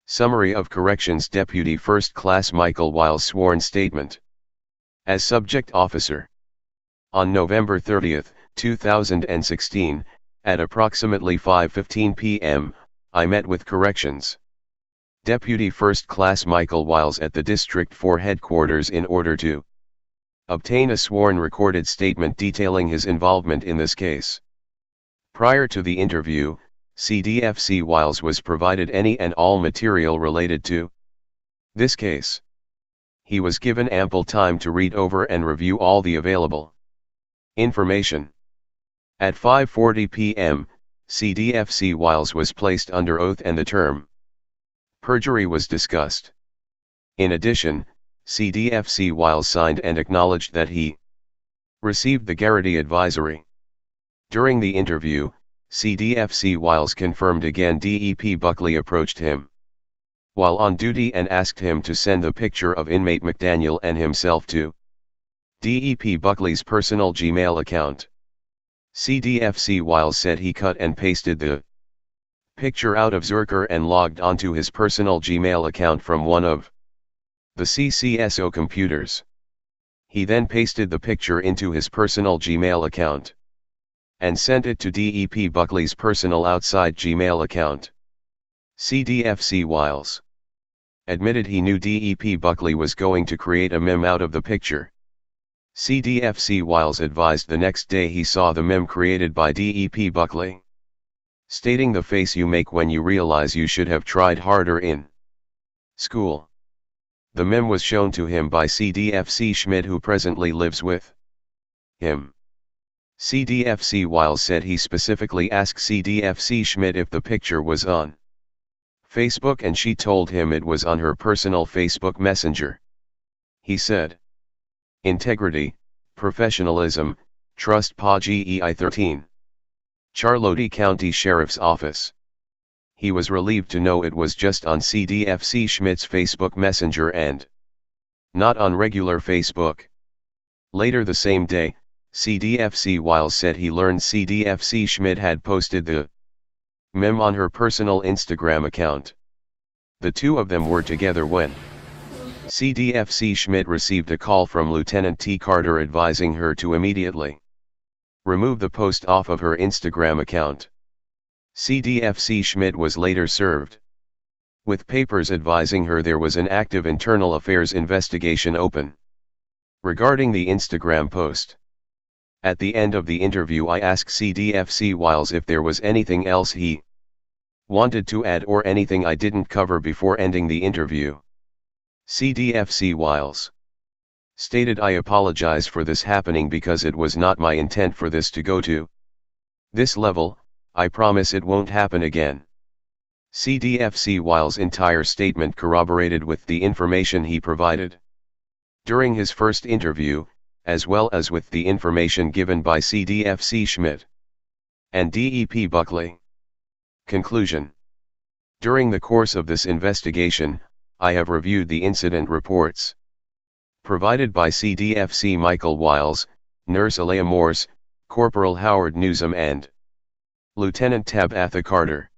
Summary of Corrections Deputy First Class Michael Wiles sworn statement. As Subject Officer. On November 30, 2016, at approximately 5:15 p.m., I met with Corrections Deputy First Class Michael Wiles at the District 4 headquarters in order to obtain a sworn recorded statement detailing his involvement in this case. Prior to the interview, CDFC Wiles was provided any and all material related to this case. He was given ample time to read over and review all the available information. At 5:40 p.m., CDFC Wiles was placed under oath and the term perjury was discussed. In addition, CDFC Wiles signed and acknowledged that he received the Garrity advisory. During the interview, CDFC Wiles confirmed again DEP Buckley approached him while on duty and asked him to send the picture of inmate McDaniel and himself to DEP Buckley's personal Gmail account. CDFC Wiles said he cut and pasted the picture out of Zerker and logged onto his personal Gmail account from one of the CCSO computers. He then pasted the picture into his personal Gmail account and sent it to DEP Buckley's personal outside Gmail account. CDFC Wiles admitted he knew DEP Buckley was going to create a meme out of the picture. CDFC Wiles advised the next day he saw the meme created by DEP Buckley, stating the face you make when you realize you should have tried harder in school. The meme was shown to him by CDFC Schmidt who presently lives with him. CDFC Wiles said he specifically asked CDFC Schmidt if the picture was on Facebook and she told him it was on her personal Facebook Messenger. He said, integrity, professionalism, trust PA GEI 13. Charlotte County Sheriff's Office. He was relieved to know it was just on CDFC Schmidt's Facebook Messenger and not on regular Facebook. Later the same day, CDFC Wiles said he learned CDFC Schmidt had posted the meme on her personal Instagram account. The two of them were together when CDFC Schmidt received a call from Lieutenant T. Carter advising her to immediately remove the post off of her Instagram account. CDFC Schmidt was later served with papers advising her there was an active internal affairs investigation open regarding the Instagram post. At the end of the interview I asked CDFC Wiles if there was anything else he wanted to add or anything I didn't cover before ending the interview. CDFC Wiles stated I apologize for this happening because it was not my intent for this to go to this level, I promise it won't happen again. CDFC Wiles' entire statement corroborated with the information he provided. During his first interview, as well as with the information given by CDFC Schmidt and DEP Buckley. Conclusion. During the course of this investigation, I have reviewed the incident reports provided by CDFC Michael Wiles, Nurse Alea Morse, Corporal Howard Newsom and Lieutenant Tabitha Carter.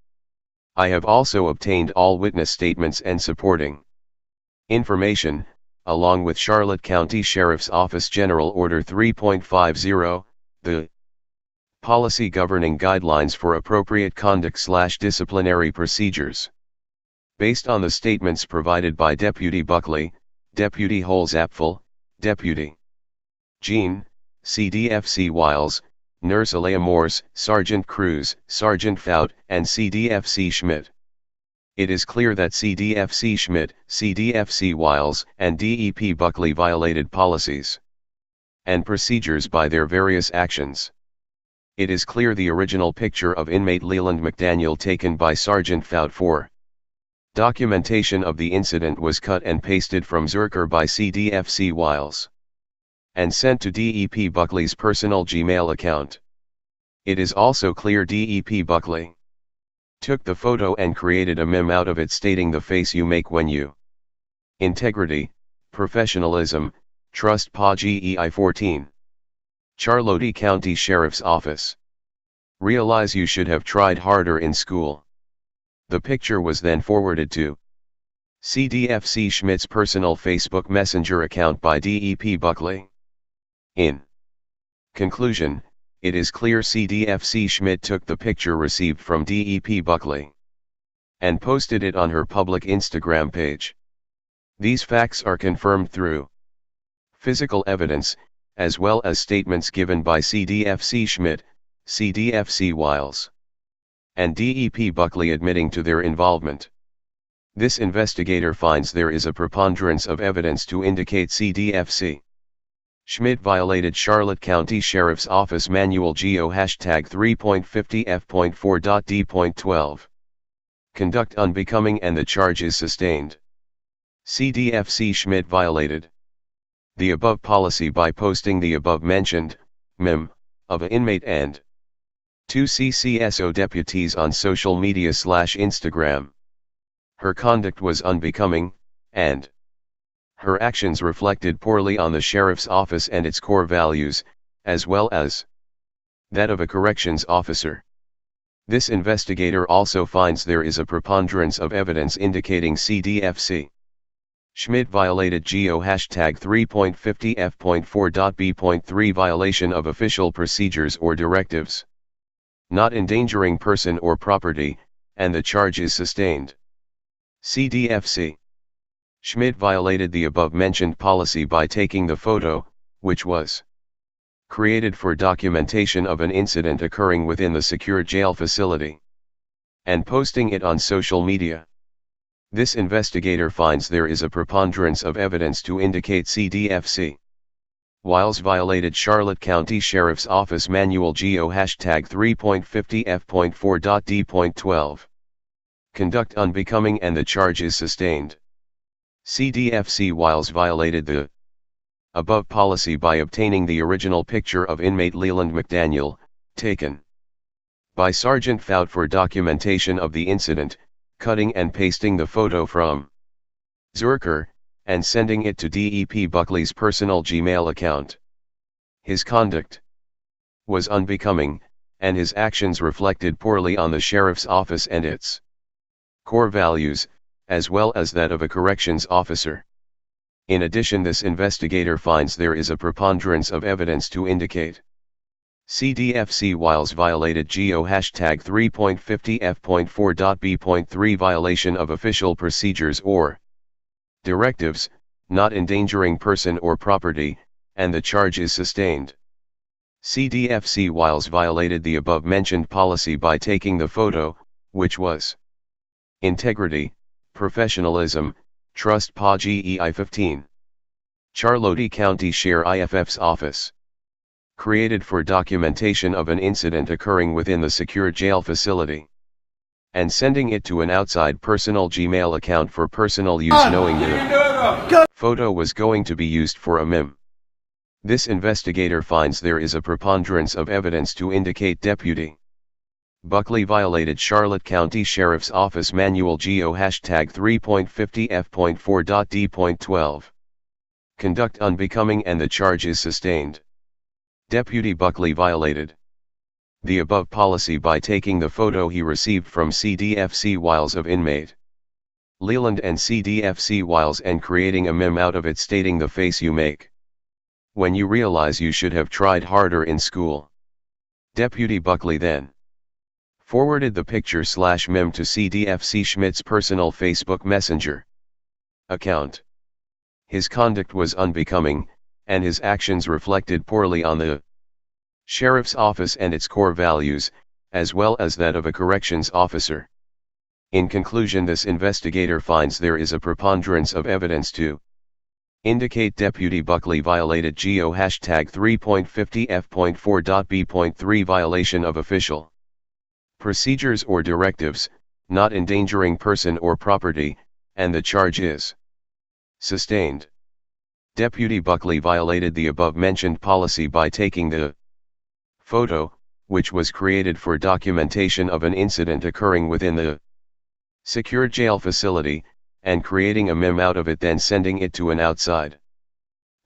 I have also obtained all witness statements and supporting information, along with Charlotte County Sheriff's Office General Order 3.50, the Policy Governing Guidelines for Appropriate Conduct/Disciplinary Procedures. Based on the statements provided by Deputy Buckley, Deputy Holzapfel, Deputy Jean, CDFC Wiles, Nurse Alea Morse, Sergeant Cruz, Sergeant Fout, and CDFC Schmidt. It is clear that CDFC Schmidt, CDFC Wiles, and DEP Buckley violated policies and procedures by their various actions. It is clear the original picture of inmate Leland McDaniel taken by Sergeant Fout for documentation of the incident was cut and pasted from Zerker by CDFC Wiles and sent to DEP Buckley's personal Gmail account. It is also clear DEP Buckley took the photo and created a meme out of it stating the face you make when you integrity, professionalism, trust PA GEI 14. Charlotte County Sheriff's Office. Realize you should have tried harder in school. The picture was then forwarded to CDFC Schmidt's personal Facebook Messenger account by DEP Buckley. In conclusion, it is clear CDFC Schmidt took the picture received from DEP Buckley and posted it on her public Instagram page. These facts are confirmed through physical evidence, as well as statements given by CDFC Schmidt, CDFC Wiles, and DEP Buckley admitting to their involvement. This investigator finds there is a preponderance of evidence to indicate CDFC Schmidt violated Charlotte County Sheriff's Office Manual GO #3.50F.4.D.12. Conduct unbecoming and the charge is sustained. CDFC Schmidt violated the above policy by posting the above mentioned meme of an inmate and two CCSO deputies on social media/Instagram. Her conduct was unbecoming, and her actions reflected poorly on the sheriff's office and its core values, as well as that of a corrections officer. This investigator also finds there is a preponderance of evidence indicating CDFC Schmidt violated GO #3.50F.4.B.3 violation of official procedures or directives, not endangering person or property, and the charge is sustained. CDFC Schmidt violated the above-mentioned policy by taking the photo, which was created for documentation of an incident occurring within the secure jail facility, and posting it on social media. This investigator finds there is a preponderance of evidence to indicate CDFC Wiles violated Charlotte County Sheriff's Office Manual GO #3.50F.4.D.12. Conduct unbecoming and the charge is sustained. CDFC Wiles violated the above policy by obtaining the original picture of inmate Leland McDaniel, taken by Sergeant Fout for documentation of the incident, cutting and pasting the photo from Zerker, and sending it to DEP Buckley's personal Gmail account. His conduct was unbecoming, and his actions reflected poorly on the sheriff's office and its core values, as well as that of a corrections officer. In addition, this investigator finds there is a preponderance of evidence to indicate CDFC Wiles violated GO #3.50F.4.B.3 violation of official procedures or directives, not endangering person or property, and the charge is sustained. CDFC Wiles violated the above-mentioned policy by taking the photo, which was integrity, professionalism, trust PA GEI 15. Charlotte County Sheriff IFF's Office. Created for documentation of an incident occurring within the secure jail facility, and sending it to an outside personal Gmail account for personal use, knowing the photo was going to be used for a meme. This investigator finds there is a preponderance of evidence to indicate Deputy Buckley violated Charlotte County Sheriff's Office Manual GO #3.50F.4.D.12. Conduct unbecoming and the charge is sustained. Deputy Buckley violated the above policy by taking the photo he received from CDFC Wiles of inmate Leland and CDFC Wiles and creating a meme out of it stating the face you make when you realize you should have tried harder in school. Deputy Buckley then forwarded the picture/meme to CDFC Schmidt's personal Facebook Messenger account. His conduct was unbecoming, and his actions reflected poorly on the Sheriff's Office and its core values, as well as that of a corrections officer. In conclusion, this investigator finds there is a preponderance of evidence to indicate Deputy Buckley violated GO #3.50F.4.B.3 violation of official procedures or directives, not endangering person or property, and the charge is sustained. Deputy Buckley violated the above-mentioned policy by taking the photo, which was created for documentation of an incident occurring within the secured jail facility, and creating a meme out of it, then sending it to an outside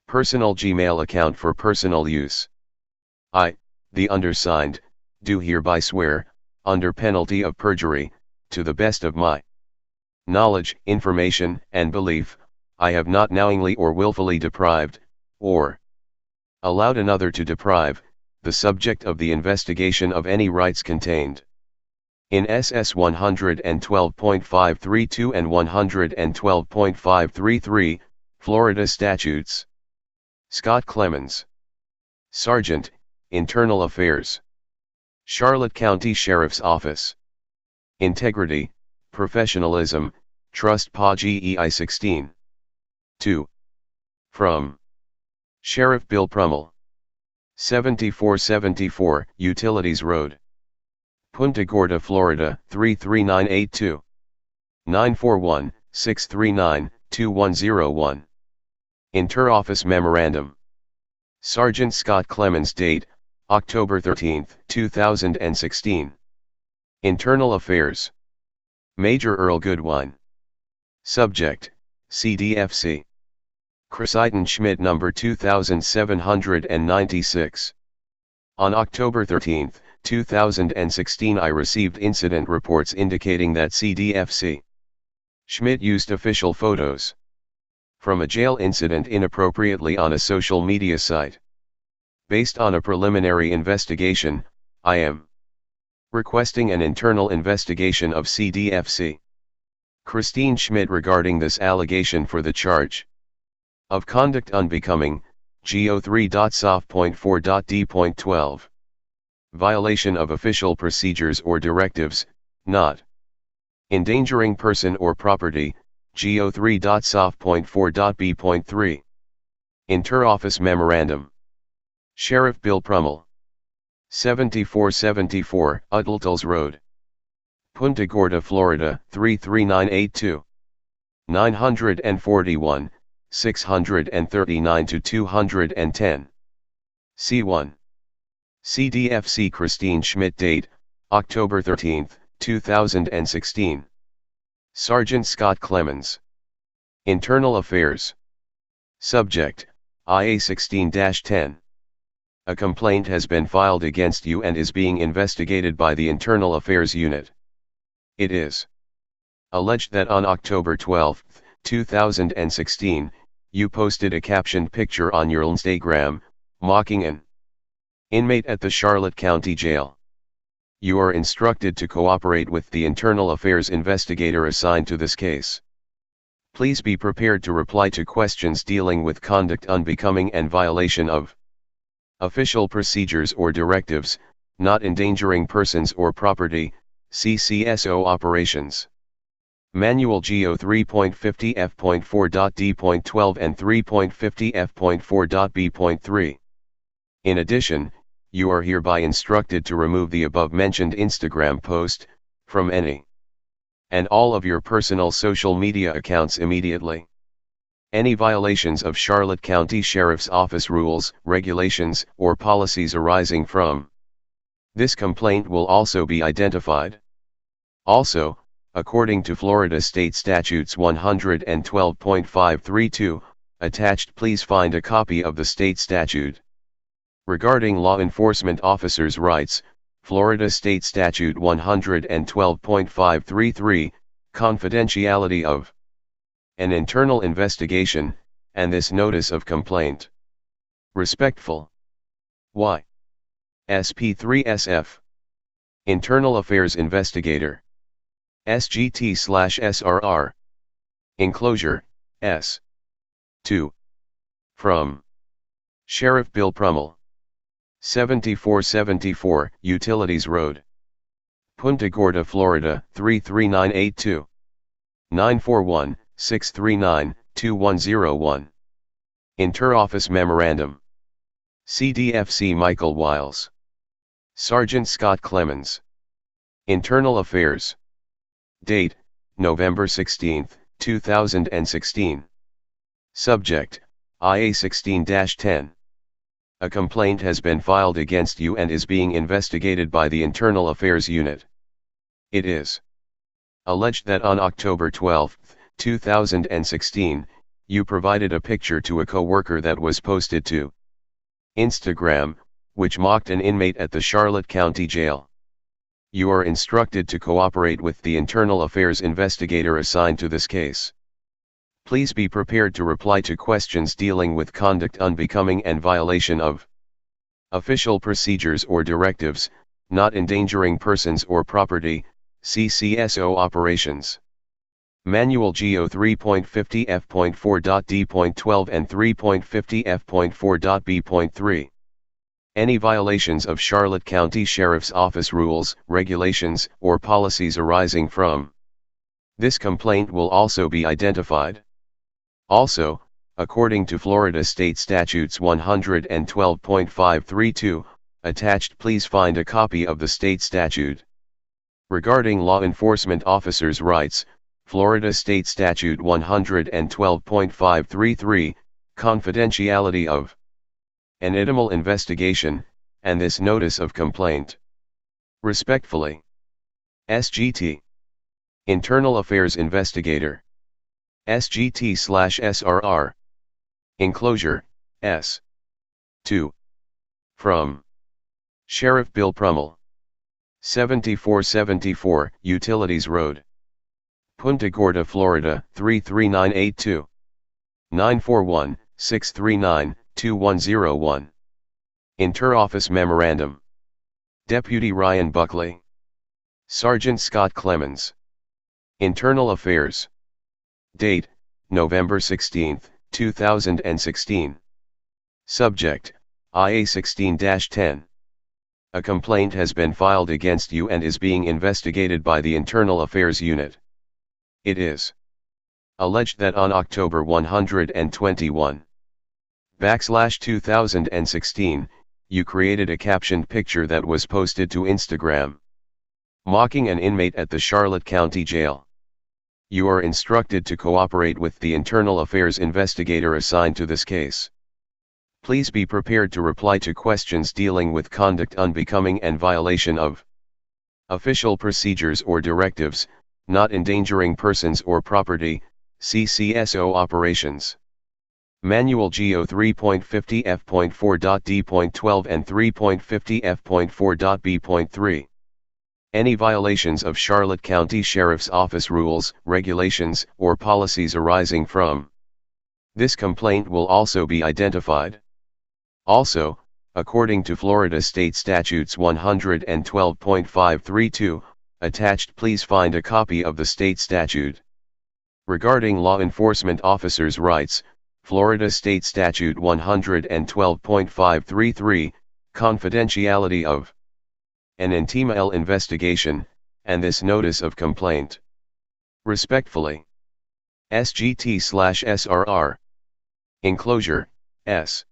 personal Gmail account for personal use. I, the undersigned, do hereby swear, under penalty of perjury, to the best of my knowledge, information, and belief, I have not knowingly or willfully deprived, or allowed another to deprive, the subject of the investigation of any rights contained in SS 112.532 and 112.533, Florida Statutes. Scott Clemens, Sergeant, Internal Affairs, Charlotte County Sheriff's Office. Integrity, Professionalism, Trust PA GEI 16. 2. From Sheriff Bill Prummell, 7474 Utilities Road, Punta Gorda, Florida 33982. 941-639-2101. Inter-Office Memorandum. Sergeant Scott Clemens. Date, October 13, 2016. Internal Affairs. Major Earl Goodwine. Subject, CDFC. Crichton Schmidt number 2796. On October 13, 2016 I received incident reports indicating that CDFC Schmidt used official photos from a jail incident inappropriately on a social media site. Based on a preliminary investigation, I am requesting an internal investigation of CDFC Christine Schmidt regarding this allegation for the charge of conduct unbecoming, GO 3.soft.4.D.12. Violation of official procedures or directives, not endangering person or property, GO 3.soft.4.B.3. Inter-Office Memorandum. Sheriff Bill Prummell. 7474 Udaltles Road, Punta Gorda, Florida 33982. 941, 639 to 210. C1. CDFC Christine Schmidt. Date, October 13, 2016. Sergeant Scott Clemens. Internal Affairs. Subject, IA 16-10. A complaint has been filed against you and is being investigated by the Internal Affairs Unit. It is alleged that on October 12, 2016, you posted a captioned picture on your Instagram, mocking an inmate at the Charlotte County Jail. You are instructed to cooperate with the Internal Affairs investigator assigned to this case. Please be prepared to reply to questions dealing with conduct unbecoming and violation of official procedures or directives, not endangering persons or property, CCSO operations. Manual GO 3.50F.4.D.12 and 3.50F.4.B.3. In addition, you are hereby instructed to remove the above-mentioned Instagram post from any and all of your personal social media accounts immediately. Any violations of Charlotte County Sheriff's Office rules, regulations, or policies arising from this complaint will also be identified. Also, according to Florida State Statutes 112.532, attached, please find a copy of the state statute. Regarding law enforcement officers' rights, Florida State Statute 112.533, confidentiality of an internal investigation, and this notice of complaint. Respectful. Y. SP3SF. Internal Affairs Investigator. SGT/SRR. Enclosure, S. 2. From Sheriff Bill Prummell. 7474 Utilities Road. Punta Gorda, Florida 33982. 941-639-2101. Inter-Office Memorandum. CDFC Michael Wiles. Sergeant Scott Clemens. Internal Affairs. Date, November 16, 2016. Subject, IA 16-10. A complaint has been filed against you and is being investigated by the Internal Affairs Unit. It is alleged that on October 12, 2016, you provided a picture to a co-worker that was posted to Instagram, which mocked an inmate at the Charlotte County Jail. You are instructed to cooperate with the Internal Affairs investigator assigned to this case. Please be prepared to reply to questions dealing with conduct unbecoming and violation of official procedures or directives, not endangering persons or property, CCSO operations. Manual GO 3.50 F.4.D.12 and 3.50 F.4.B.3. Any violations of Charlotte County Sheriff's Office rules, regulations, or policies arising from this complaint will also be identified. Also, according to Florida State Statutes 112.532, attached, please find a copy of the state statute. Regarding law enforcement officers' rights, Florida State Statute 112.533, confidentiality of an internal investigation, and this notice of complaint. Respectfully. SGT. Internal Affairs Investigator. SGT/SRR. Enclosure, S. 2. From Sheriff Bill Prummell. 7474 Utilities Road. Punta Gorda, Florida 33982. 941-639-2101. Inter-Office Memorandum. Deputy Ryan Buckley. Sergeant Scott Clemens. Internal Affairs. Date, November 16, 2016. Subject, IA 16-10. A complaint has been filed against you and is being investigated by the Internal Affairs Unit. It is alleged that on October 121/2016, you created a captioned picture that was posted to Instagram, mocking an inmate at the Charlotte County Jail. You are instructed to cooperate with the Internal Affairs investigator assigned to this case. Please be prepared to reply to questions dealing with conduct unbecoming and violation of official procedures or directives, not endangering persons or property, CCSO operations. Manual GO 3.50 F.4.D.12 and 3.50 F.4.B.3. Any violations of Charlotte County Sheriff's Office rules, regulations, or policies arising from this complaint will also be identified. Also, according to Florida State Statutes 112.532, attached, please find a copy of the state statute. Regarding law enforcement officers' rights, Florida State Statute 112.533, confidentiality of an intimate investigation, and this notice of complaint. Respectfully. SGT/SRR. Enclosure, S.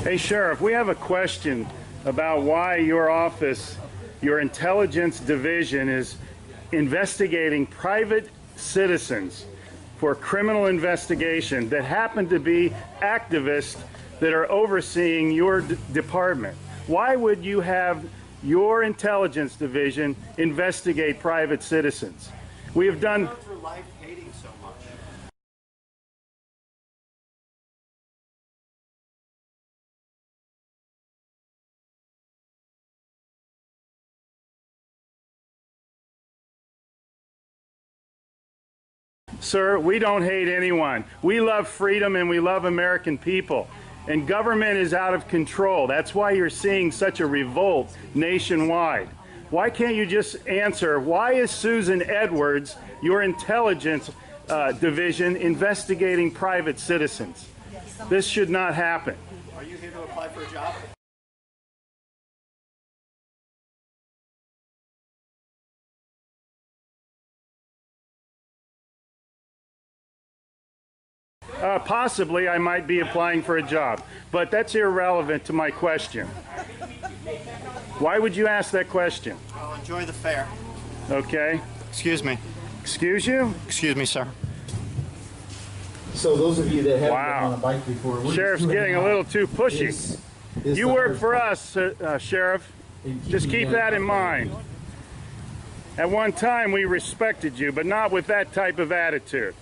Hey, Sheriff, we have a question about why your office, your intelligence division, is investigating private citizens for criminal investigation that happen to be activists that are overseeing your department. Why would you have your intelligence division investigate private citizens? We have done... for life hating so much. Sir, we don't hate anyone. We love freedom and we love American people. And government is out of control. That's why you're seeing such a revolt nationwide. Why can't you just answer, why is Susan Edwards, your intelligence division, investigating private citizens? This should not happen. Are you here to apply for a job? Possibly I might be applying for a job, but that's irrelevant to my question. Why would you ask that question? Well, enjoy the fair. Okay. Excuse me. Excuse you? Excuse me, sir. So those of you that haven't Wow. been on a bike before, we're Sheriff's just getting a little too pushy. is You the work hard for part us, Sheriff. in Just keeping keep that in up. mind. At one time we respected you, but not with that type of attitude.